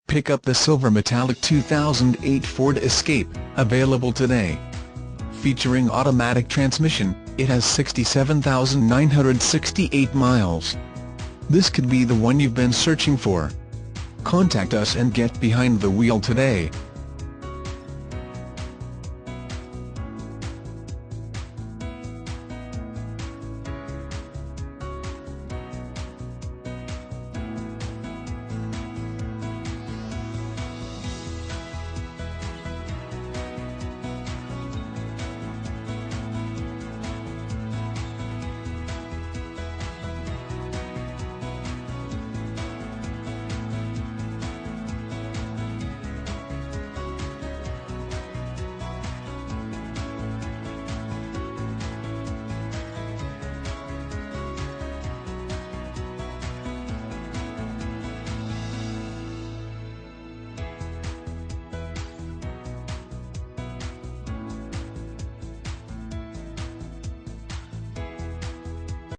Pick up the silver metallic 2008 Ford Escape, available today. Featuring automatic transmission, it has 67,968 miles. This could be the one you've been searching for. Contact us and get behind the wheel today.